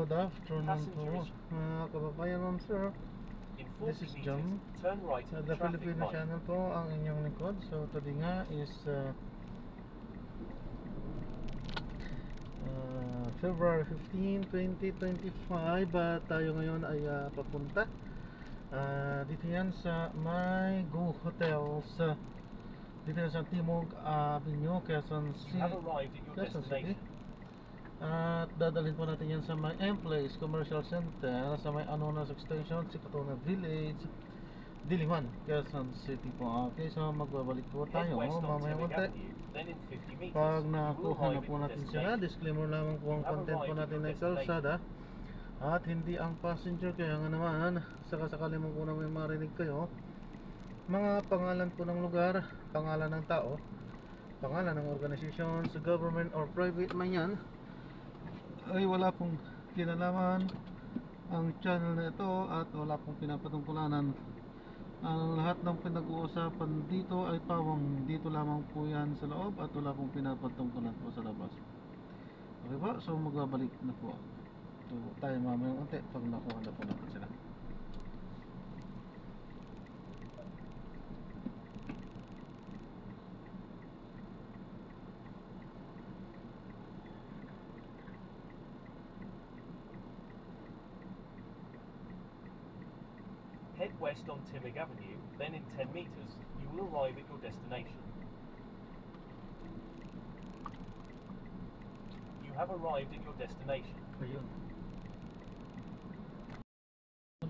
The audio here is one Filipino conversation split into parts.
Good afternoon po mga kababayan, ma'am sir. This is Jam, the Filipino channel po, ang inyong lingkod. So today nga is February 15, 2025. Tayo ngayon ay papunta dito yan sa may Go Hotels dito sa Timog Avenue, Quezon City. At dadalhin po natin yan sa may M-Place Commercial Center sa may Anonas Extension, Sikatuna Village, Diliman, Quezon City po. Okay, so magbabalik po tayo mamaya konti. Pag nakuha na po natin sila, disclaimer lamang po ang content po natin ay kalsada at hindi ang passenger. Kaya nga naman, sakasakali mo po na may marinig kayo mga pangalan po ng lugar, pangalan ng tao, pangalan ng organization, sa government or private man yan, ay wala pong kinalaman ang channel na ito at wala pong pinapatungkulanan. Ang lahat ng pinag-uusapan dito ay pawang dito lamang po yan sa loob at wala pong pinapatungkulan po sa labas. Okay po, so magbabalik na po tayo mamayang unti pag nakuha na po natin sila. Head west on Timog Avenue, then in 10 meters, you will arrive at your destination. You have arrived at your destination. Ayun.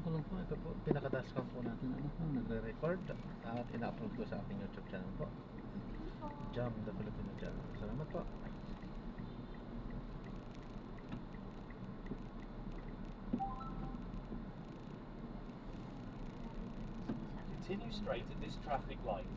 Ko lang po, ito po, pinaka-dashcam po natin nagre-record at ina-upload ko sa aking YouTube channel po, Jam, the Filipino channel. Salamat po. Continue straight at this traffic light.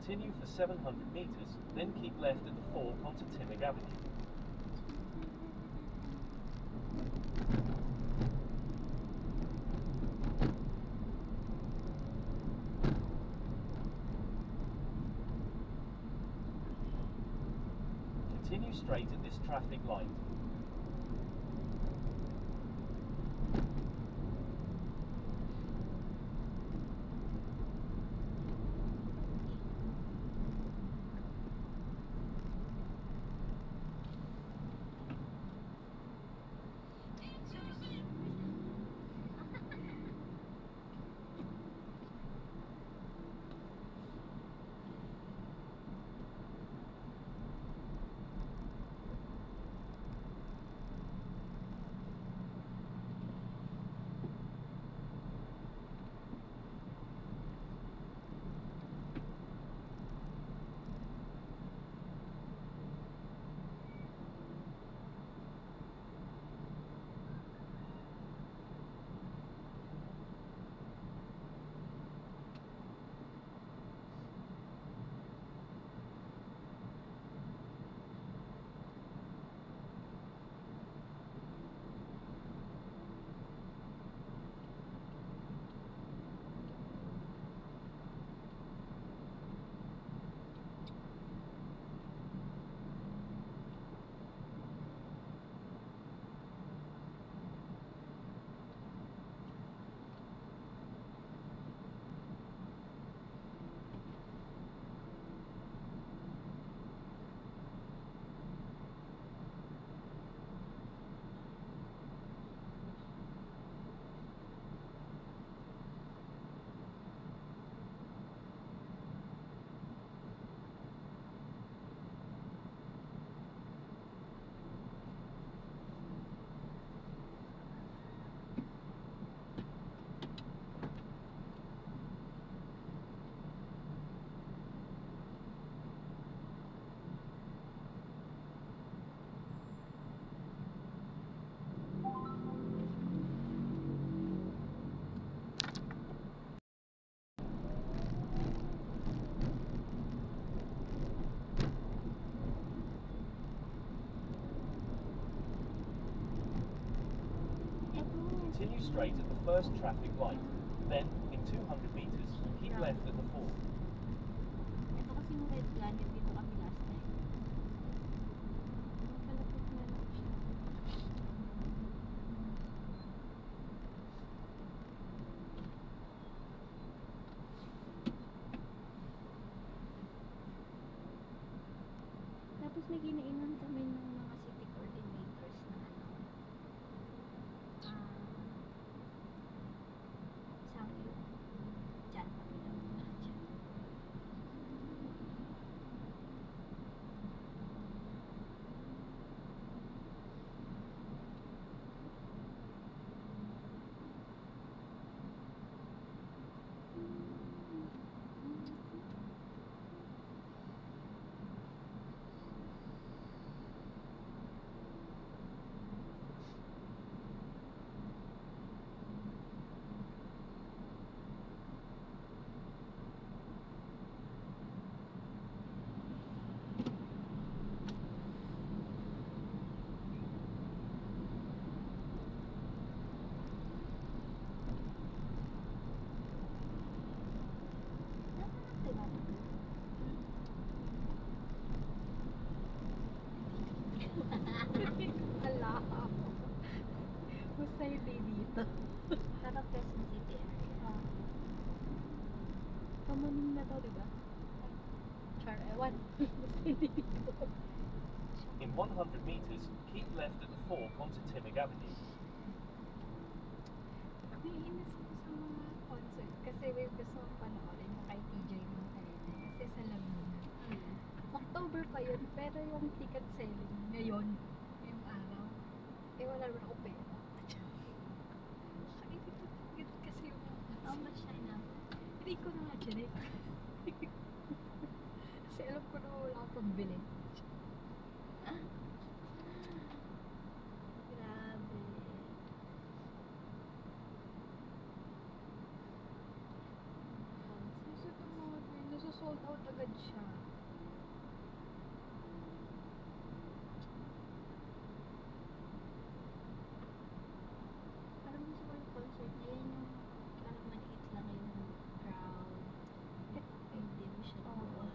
Continue for 700 meters, then keep left at the fork onto Timog Avenue. Continue straight at this traffic light. straight at the first traffic light. Then, in 200 meters, keep left at the 4. Ito kasi yung red planet, dito kami last time. Malapit na lang siya. Tapos may ginainan kami ng mga city coordinators na Sangyo. Diyan kami lang muna dyan. Ala. Basta yung day dito. Parang Quezon City area. Pamanin na to, diba? Char, ewan. Basta hindi dito. In 100 meters, keep left at the fork onto Timig Avenue. Naiinis ako sa mga concert kasi may gusto kong panoorin yung kay TJ Montana kasi sa Laguna. October pa yun, pero yung ticket selling ngayon, yung araw, eh wala naman ako pera. Nakikipagpagod kasi yung how much siya na? Hindi ko na nga chinek. Kasi alam ko na wala akong pambili. Grabe. Susunod mo, nasa-sold out agad siya. Parang gusto ko yung concert na yun yung parang maliit lang yung crowd. Hindi mo siya wild.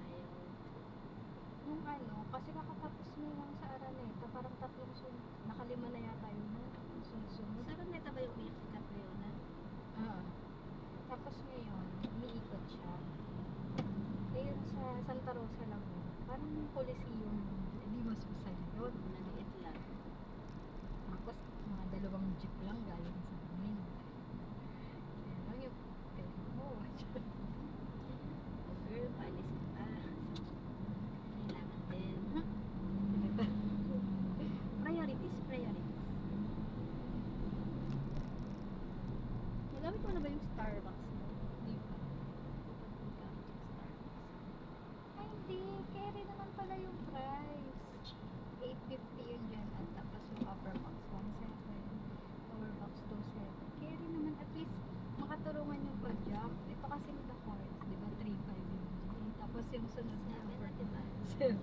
Nung ano, kasi kakatapos mo lang sa Araneta, parang tatlong sunod. Nakalima na yata yun na. Sunod-sunod. Sa Araneta ba yung umiyak si Catriona? Tapos ngayon, umiikot siya. Ngayon sa Santa Rosa lang yun. Parang yung Coliseum, hindi mas masaya yun. Naliit lang. Tapos mga dalawang jeep lang galing sa amin. Kaya lang yung pera mo. Oh girl, paalis ka pa. Kailangan din. Priorities, priorities. Nagamit mo na ba yung Starbucks mo? Hindi pa. Nagamit yung Starbucks. Ay hindi, carry naman pala yung price. 850 yun dyan at tapos yung upper box 1.7, lower box 2.7. Carry naman at least makatulungan yung pag-jack. Ito kasi with the horse, di ba 3.5 yun. Tapos yung sunod na upper diba? 7.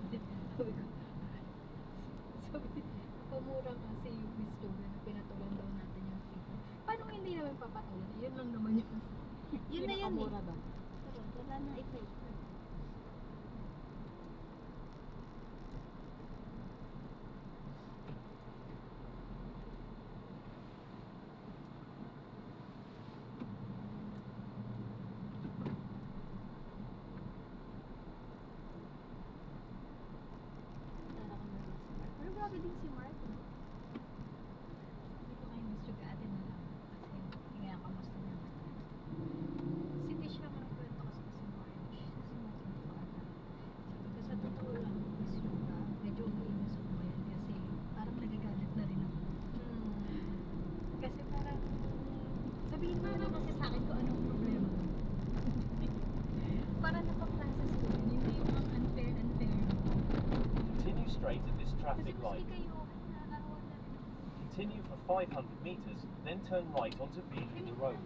Sabi, pamura kasi yung Miss Logan na pinatulan daw natin yung 3. Paano hindi naman papatulan? Yun lang naman yun. Yun na yun eh. Ba? Pero wala na effect. Pero grabe din si Mark. Hindi ko kayo Miss Suga atin na lang. Kasi hindi nga kamusta naman. Hindi siya kwento kasi si March. Kasi matindi pa ata. Sabi ko sa totoo lang, Miss Suga, medyo umiinis ako ngayon kasi parang nagagalit na rin ako. Kasi parang sabihin mo na kasi sa akin kung anong problema mo. Parang nakaprocess ko yun. Hindi yung ang unfair. Continue straight at this Kasi traffic mas light. di kayo nakaroon na rin ako. Continue for 500 meters, then turn right onto Virginia Road.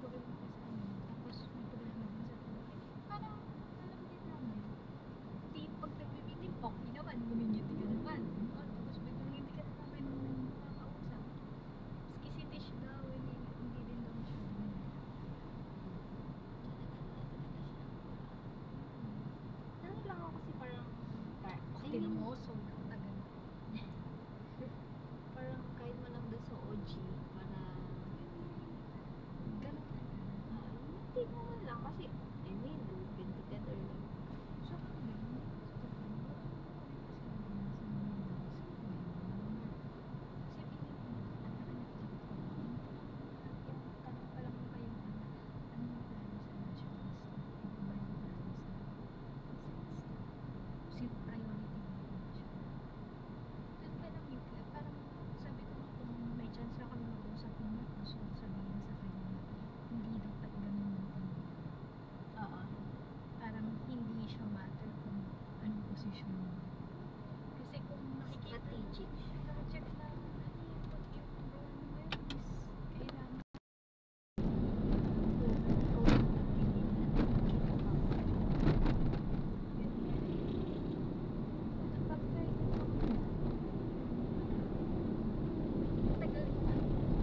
Tapos may problema din sa tulog. Parang alam din namin. Di pag nag-meeting, okay naman, ngumingiti ka naman. Tapos may hindi ka naman makakausap. No, sold out agad. Parang kahit man lang doon sa OG, parang ganun na. Hindi naman lang kasi, I mean, been together lang. So, ano yun? Kasi feeling ko, yung tanong pa lang kayo na, ano yung plano sa insurance? Ano ba yung plano sa sales? Kasi priority mo yung insurance. Doon pa lang yung parang sabi ko kung may chance na kami mag-usap mo, gusto ko sabihin sa kanya na hindi dapat ganun yung tanong. Oo. Parang hindi siya matter kung anong posisyon mo. Kasi kung nakikita Strategic. project na pag yung role mo ngayon is kailangan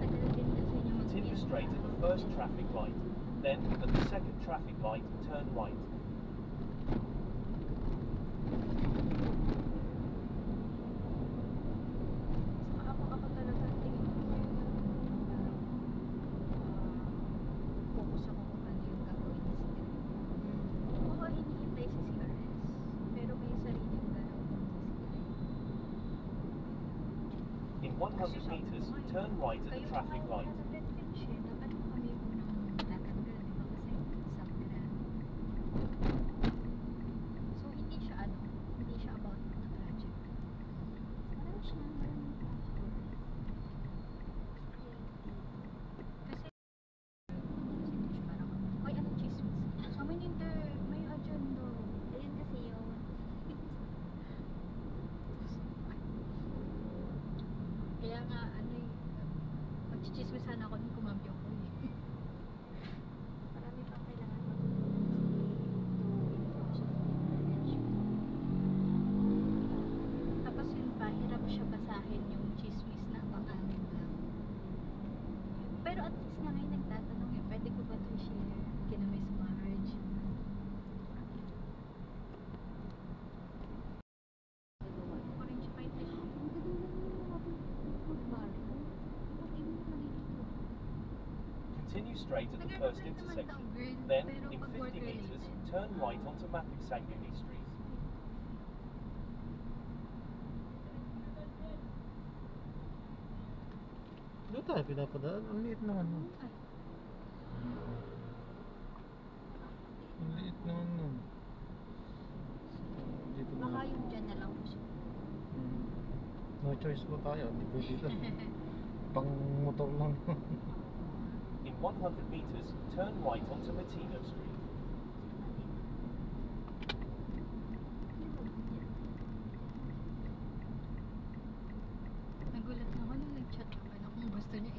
Continue straight at the first traffic light. Then, at the second traffic light, turn right. Ako talaga tingin ko ngayon na focus ako kung ano yung gagawin niya si Greg. Oo, hinihintay si CRS. Pero may sariling galaw din si Greg. In 100 meters, turn right at the traffic light. Dapat kami yung unang tatanggal, di ba? Kasi subgraph. So, hindi siya about the project. Parang siya nang Kasi, parang, ay, anong chismis? Kami hindi, may agenda. ayun kasi yun. Kaya nga, magchichismisan ako nung kumambyo ko eh. Marami pang kailangan matutunan to improve sa knowledge. Tapos yun pa, hirap siya basahin yung chismis na pang-amin lang. Pero at least nga ngayon nagtatanong eh, pwede ko ba ito i-share? Kina Miss Marge. Ano ko rin siya kahit Ang ganda na mag-baro. Continue straight at the first intersection. Then, in 50 meters, turn right onto Mapik Sanguni Street. Doon tayo pinapadaan. Ang liit naman nun. Ang liit naman nun. Dito na. Baka yung dyan na lang po siya. No choice po tayo. Hindi po dito. Pang motor lang. In 100 meters, turn right onto Matino Street. nagulat na ako nung nag-chat ka pa na kung gusto niya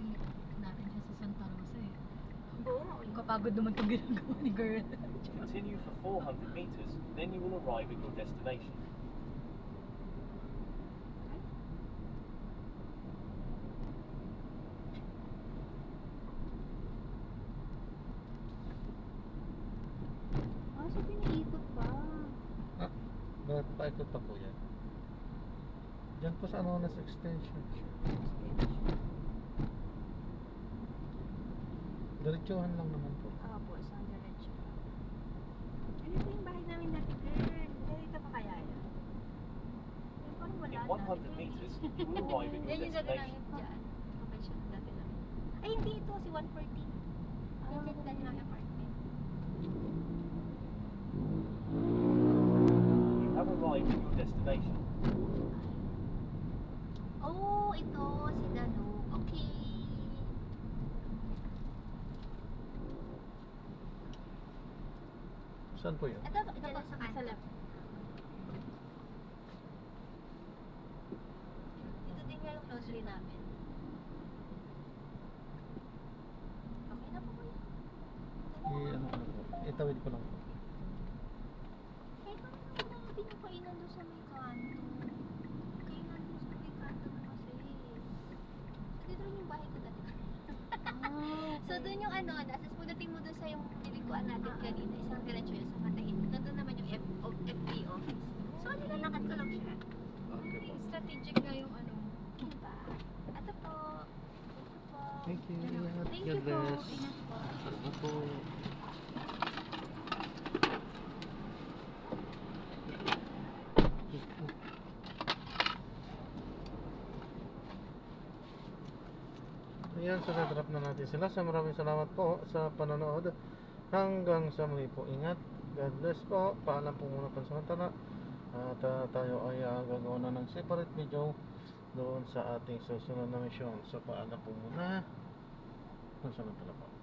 natin siya sa Santa Rosa eh. Oo. Kapagod naman itong ginagawa ni girl. Continue for 400 meters, then you will arrive at your destination. So pinaikot pa. Bakit paikot pa po yan? Diyan po sa ano na sa extension. Diretsuhan lang naman po. Po, isang diretso. Ano ito yung bahay namin dati, girl? Dito pa kaya yan? Eh, parang wala In na. 100 meters, you will arrive at your Yan yung dati namin destination. dyan. Convention dati namin. Ay, hindi ito. Si 140. Yan dyan dati namin apartment. You have arrived at your destination. Oh, ito. Si Dano. Okay. Saan po yun? Ito, dyan lang sa kanan. left. Dito din nga yung closely namin. Okay na po ba yun? Ano ko na po? Itawid ko lang po. Eh, paano naman ang pinapainan doon sa may kanto? Kainan doon sa may kanto na kasi. So, dito rin yung bahay ko dati. So, doon yung ano, asas pagdating mo doon sa yung nilikuan natin kanina, isang diretso yun sa Matahin. Nandun naman yung FB office. So, nilalakad ko lang siya. Thank you. Ano? Ingat. Thank God you po. bless. Ingat po. Salamat po. Ayan, so na-drop na natin sila. So maraming salamat po sa panonood. Hanggang sa muli po. Ingat. God bless po. Paalam po muna pansamantala. At tayo ay gagawa na ng separate video doon sa ating susunod na mission. So paalam po muna pansamantala po.